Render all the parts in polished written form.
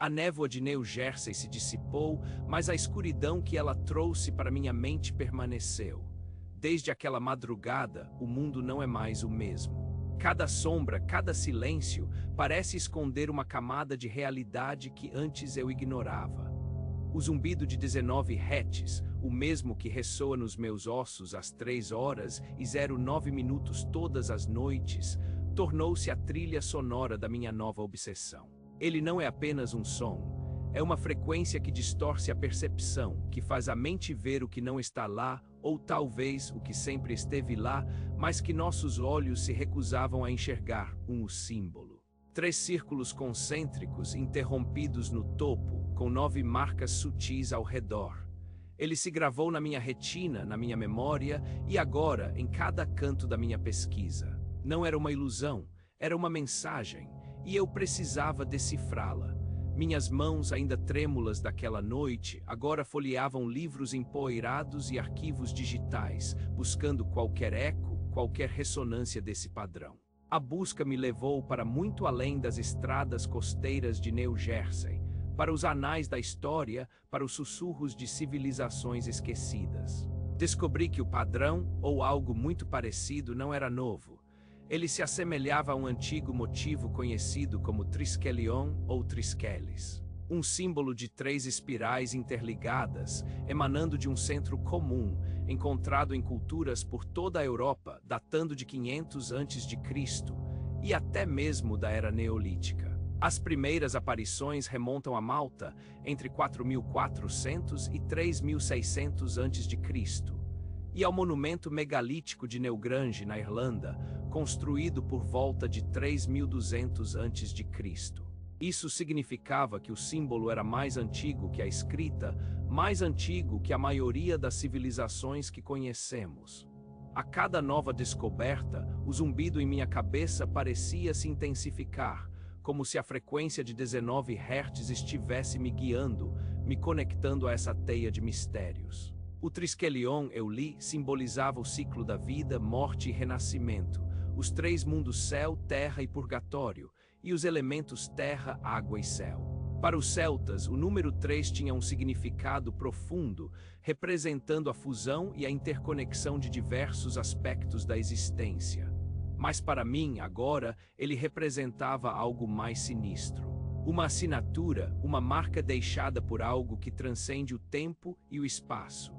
A névoa de New Jersey se dissipou, mas a escuridão que ela trouxe para minha mente permaneceu. Desde aquela madrugada, o mundo não é mais o mesmo. Cada sombra, cada silêncio, parece esconder uma camada de realidade que antes eu ignorava. O zumbido de 19 Hz, o mesmo que ressoa nos meus ossos às 3h09 todas as noites, tornou-se a trilha sonora da minha nova obsessão. Ele não é apenas um som, é uma frequência que distorce a percepção, que faz a mente ver o que não está lá, ou talvez o que sempre esteve lá, mas que nossos olhos se recusavam a enxergar, o símbolo. 3 círculos concêntricos interrompidos no topo, com 9 marcas sutis ao redor. Ele se gravou na minha retina, na minha memória e agora em cada canto da minha pesquisa. Não era uma ilusão, era uma mensagem, e eu precisava decifrá-la. Minhas mãos, ainda trêmulas daquela noite, agora folheavam livros empoeirados e arquivos digitais, buscando qualquer eco, qualquer ressonância desse padrão. A busca me levou para muito além das estradas costeiras de New Jersey, para os anais da história, para os sussurros de civilizações esquecidas. Descobri que o padrão, ou algo muito parecido, não era novo. Ele se assemelhava a um antigo motivo conhecido como triskelion ou triskeles. Um símbolo de 3 espirais interligadas, emanando de um centro comum, encontrado em culturas por toda a Europa, datando de 500 a.C. e até mesmo da Era Neolítica. As primeiras aparições remontam a Malta entre 4.400 e 3.600 a.C., e ao monumento megalítico de Newgrange, na Irlanda, construído por volta de 3.200 a.C. Isso significava que o símbolo era mais antigo que a escrita, mais antigo que a maioria das civilizações que conhecemos. A cada nova descoberta, o zumbido em minha cabeça parecia se intensificar, como se a frequência de 19 Hz estivesse me guiando, me conectando a essa teia de mistérios. O triskelion, eu li, simbolizava o ciclo da vida, morte e renascimento, os 3 mundos céu, terra e purgatório, e os elementos terra, água e céu. Para os celtas, o número 3 tinha um significado profundo, representando a fusão e a interconexão de diversos aspectos da existência. Mas para mim, agora, ele representava algo mais sinistro. Uma assinatura, uma marca deixada por algo que transcende o tempo e o espaço.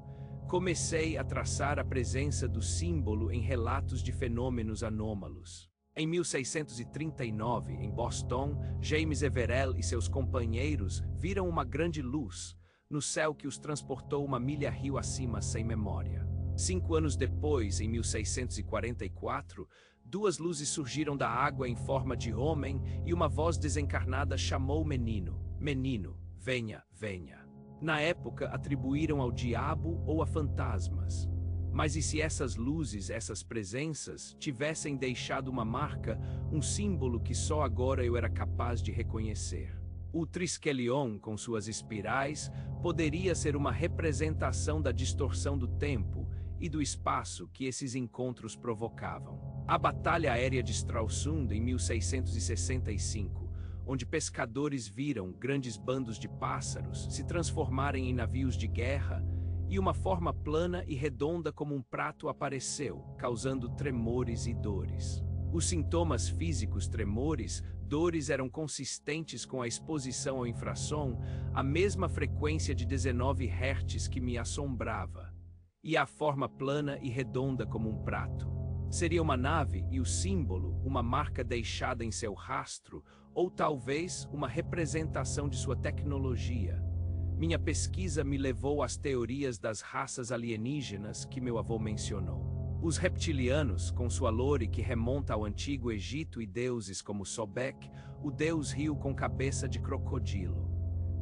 Comecei a traçar a presença do símbolo em relatos de fenômenos anômalos. Em 1639, em Boston, James Everell e seus companheiros viram uma grande luz no céu que os transportou uma milha rio acima sem memória. 5 anos depois, em 1644, 2 luzes surgiram da água em forma de homem e uma voz desencarnada chamou o menino: "Menino, venha, venha." Na época, atribuíram ao diabo ou a fantasmas. Mas e se essas luzes, essas presenças, tivessem deixado uma marca, um símbolo que só agora eu era capaz de reconhecer? O triskelion, com suas espirais, poderia ser uma representação da distorção do tempo e do espaço que esses encontros provocavam. A Batalha Aérea de Stralsund, em 1665, onde pescadores viram grandes bandos de pássaros se transformarem em navios de guerra, e uma forma plana e redonda como um prato apareceu, causando tremores e dores. Os sintomas físicos, tremores, dores eram consistentes com a exposição ao infrassom, a mesma frequência de 19 Hz que me assombrava, e a forma plana e redonda como um prato. Seria uma nave e o símbolo, uma marca deixada em seu rastro, ou talvez uma representação de sua tecnologia. Minha pesquisa me levou às teorias das raças alienígenas que meu avô mencionou. Os reptilianos, com sua lore que remonta ao antigo Egito e deuses como Sobek, o deus rio com cabeça de crocodilo.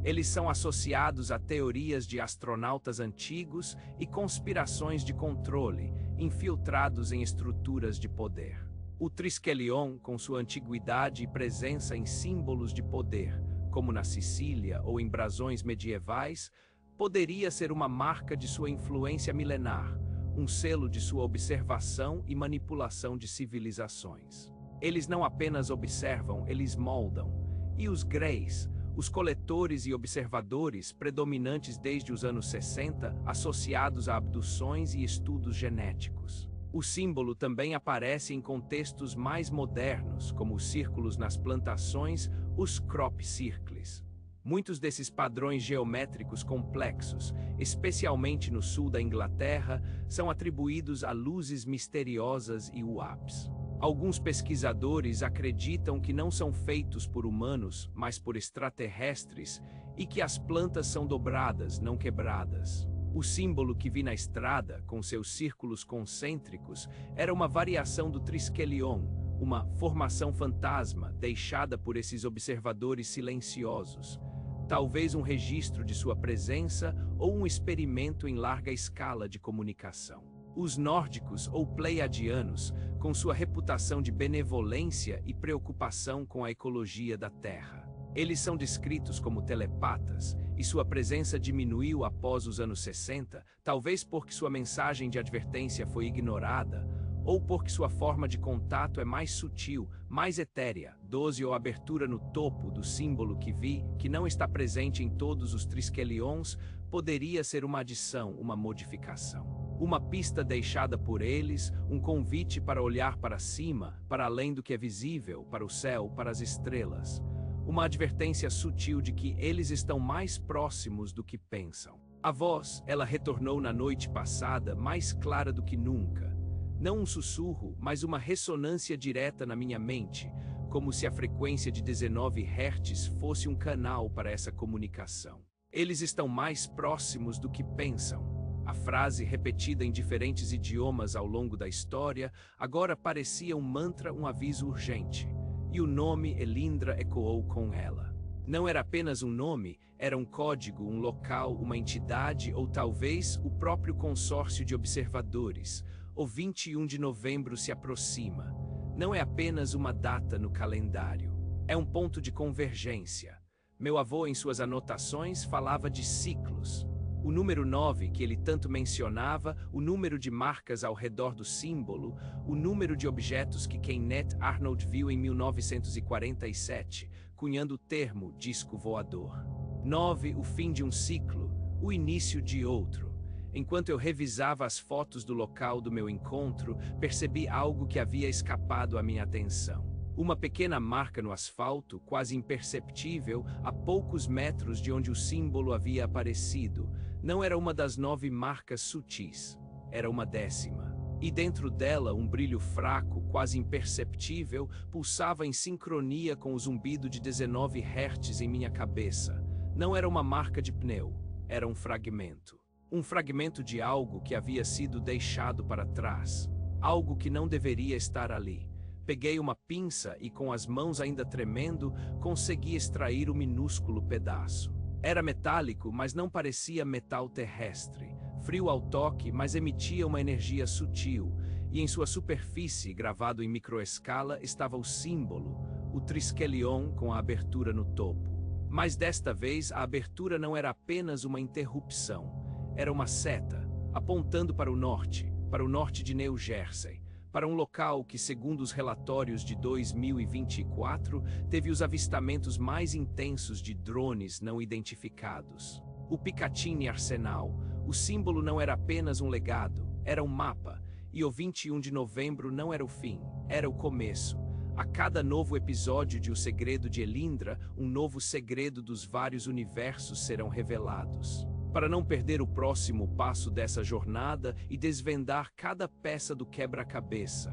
Eles são associados a teorias de astronautas antigos e conspirações de controle, infiltrados em estruturas de poder. O triskelion, com sua antiguidade e presença em símbolos de poder, como na Sicília ou em brasões medievais, poderia ser uma marca de sua influência milenar, um selo de sua observação e manipulação de civilizações. Eles não apenas observam, eles moldam. E os greys, os coletores e observadores predominantes desde os anos 60, associados a abduções e estudos genéticos. O símbolo também aparece em contextos mais modernos, como os círculos nas plantações, os crop circles. Muitos desses padrões geométricos complexos, especialmente no sul da Inglaterra, são atribuídos a luzes misteriosas e UAPs. Alguns pesquisadores acreditam que não são feitos por humanos, mas por extraterrestres, e que as plantas são dobradas, não quebradas. O símbolo que vi na estrada, com seus círculos concêntricos, era uma variação do Triskelion, uma formação fantasma deixada por esses observadores silenciosos. Talvez um registro de sua presença ou um experimento em larga escala de comunicação. Os nórdicos ou pleiadianos, com sua reputação de benevolência e preocupação com a ecologia da Terra. Eles são descritos como telepatas, e sua presença diminuiu após os anos 60, talvez porque sua mensagem de advertência foi ignorada, ou porque sua forma de contato é mais sutil, mais etérea. 12 ou abertura no topo do símbolo que vi, que não está presente em todos os Triskelions, poderia ser uma adição, uma modificação. Uma pista deixada por eles, um convite para olhar para cima, para além do que é visível, para o céu, para as estrelas. Uma advertência sutil de que eles estão mais próximos do que pensam. A voz, ela retornou na noite passada, mais clara do que nunca. Não um sussurro, mas uma ressonância direta na minha mente, como se a frequência de 19 Hz fosse um canal para essa comunicação. Eles estão mais próximos do que pensam. A frase, repetida em diferentes idiomas ao longo da história, agora parecia um mantra, um aviso urgente. E o nome Elindra ecoou com ela. Não era apenas um nome, era um código, um local, uma entidade ou talvez o próprio consórcio de observadores. O 21 de novembro se aproxima. Não é apenas uma data no calendário. É um ponto de convergência. Meu avô, em suas anotações, falava de ciclos. O número 9, que ele tanto mencionava, o número de marcas ao redor do símbolo, o número de objetos que Kenneth Arnold viu em 1947, cunhando o termo disco voador. 9, o fim de um ciclo, o início de outro. Enquanto eu revisava as fotos do local do meu encontro, percebi algo que havia escapado à minha atenção. Uma pequena marca no asfalto, quase imperceptível, a poucos metros de onde o símbolo havia aparecido. Não era uma das 9 marcas sutis, era uma 10ª. E dentro dela, um brilho fraco, quase imperceptível, pulsava em sincronia com o zumbido de 19 Hz em minha cabeça. Não era uma marca de pneu, era um fragmento. Um fragmento de algo que havia sido deixado para trás. Algo que não deveria estar ali. Peguei uma pinça e, com as mãos ainda tremendo, consegui extrair o minúsculo pedaço. Era metálico, mas não parecia metal terrestre. Frio ao toque, mas emitia uma energia sutil. E em sua superfície, gravado em microescala, estava o símbolo, o Triskelion com a abertura no topo. Mas desta vez, a abertura não era apenas uma interrupção. Era uma seta, apontando para o norte de New Jersey. Para um local que, segundo os relatórios de 2024, teve os avistamentos mais intensos de drones não identificados. O Picatinny Arsenal, o símbolo não era apenas um legado, era um mapa, e o 21 de novembro não era o fim, era o começo. A cada novo episódio de O Segredo de Elindra, um novo segredo dos vários universos serão revelados. Para não perder o próximo passo dessa jornada e desvendar cada peça do quebra-cabeça,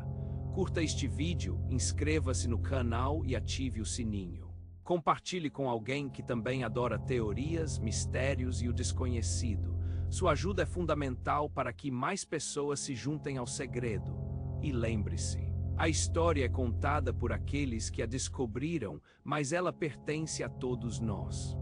curta este vídeo, inscreva-se no canal e ative o sininho. Compartilhe com alguém que também adora teorias, mistérios e o desconhecido. Sua ajuda é fundamental para que mais pessoas se juntem ao segredo. E lembre-se, a história é contada por aqueles que a descobriram, mas ela pertence a todos nós.